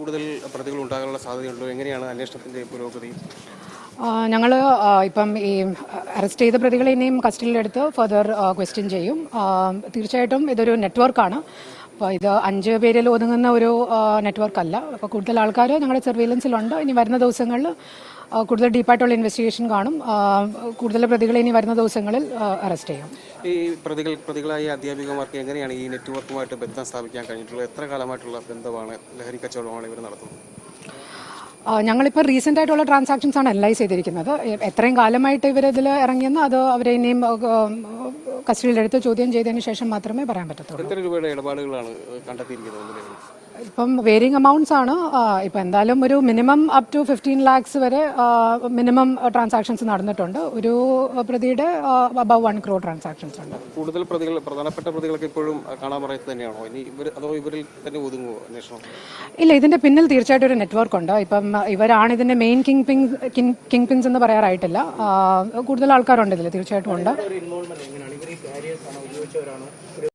കൂടുതൽ പ്രതികൾ ഉണ്ടാകാനുള്ള സാധ്യതയുണ്ടോ? എങ്ങനെയാണ് അന്വേഷണത്തിന്റെ പുരോഗതി? ഞങ്ങൾ ഇപ്പം ഈ അറസ്റ്റ് ചെയ്ത പ്രതികളെ ഇനിയും കസ്റ്റഡിയിലെടുത്ത് ഫർദർ ക്വസ്റ്റ്യൻ ചെയ്യും. തീർച്ചയായിട്ടും ഇതൊരു നെറ്റ്വർക്കാണ്. അപ്പോൾ ഇത് 5 പേരിൽ ഒതുങ്ങുന്ന ഒരു നെറ്റ്വർക്കല്ല. അപ്പോൾ കൂടുതൽ ആൾക്കാർ ഞങ്ങളുടെ സർവീലൻസിലുണ്ട്. ഇനി വരുന്ന ദിവസങ്ങളിൽ കൂടുതൽ ഡീപ്പായിട്ടുള്ള ഇൻവെസ്റ്റിഗേഷൻ കാണും. കൂടുതൽ പ്രതികളെ ഇനി വരുന്ന ദിവസങ്ങളിൽ അറസ്റ്റ് ചെയ്യും. ഈ പ്രതികളായ അധ്യാപികമാർക്ക് എങ്ങനെയാണ് ഈ നെറ്റ്വർക്കുമായിട്ട് ബന്ധം സ്ഥാപിക്കാൻ കഴിഞ്ഞിട്ടുള്ളത്? എത്ര കാലമായിട്ടുള്ള ബന്ധമാണ്, ലഹരി കച്ചവടമാണ് ഇവർ നടത്തുന്നത്? ഞങ്ങളിപ്പോൾ റീസെൻ്റ് ആയിട്ടുള്ള ട്രാൻസാക്ഷൻസ് ആണ് അനലൈസ് ചെയ്തിരിക്കുന്നത്. എത്രയും കാലമായിട്ട് ഇവരിതിൽ ഇറങ്ങിയെന്ന് അത് അവരെ ഇനിയും കസ്റ്റഡിയിലെടുത്ത് ചോദ്യം ചെയ്തതിന് ശേഷം മാത്രമേ പറയാൻ പറ്റത്തുള്ളൂ. എത്ര രൂപയുടെ ഇടപാടുകളാണ് കണ്ടെത്തിയിരിക്കുന്നത്? ഇപ്പം വേരിങ് അമൗണ്ട്സ് ആണ്. ഇപ്പം എന്തായാലും ഒരു മിനിമം അപ് ടു 15 lakhs വരെ മിനിമം ട്രാൻസാക്ഷൻസ് നടന്നിട്ടുണ്ട്. ഒരു പ്രതിയുടെ അബവ് 1 crore ട്രാൻസാക്ഷൻസ് ഉണ്ട്. കൂടുതൽ പ്രതികൾ, പ്രധാനപ്പെട്ട പ്രതികളൊക്കെ ഇപ്പോഴും കാണാമറയത്ത് തന്നെയാണോ? ഇനി അതോ ഇവരിൽ തന്നെ ഒതുങ്ങുമോ അന്വേഷണം? ഇല്ല, ഇതിന്റെ പിന്നിൽ തീർച്ചയായിട്ടും ഒരു നെറ്റ്വർക്ക് ഉണ്ട്. ഇപ്പം ഇവരാണ് ഇതിന്റെ മെയിൻ കിങ് പിൻസ് എന്ന് പറയാറായിട്ടില്ല. കൂടുതൽ ആൾക്കാരുണ്ട് ഇതിൽ, തീർച്ചയായിട്ടും ഉണ്ട്.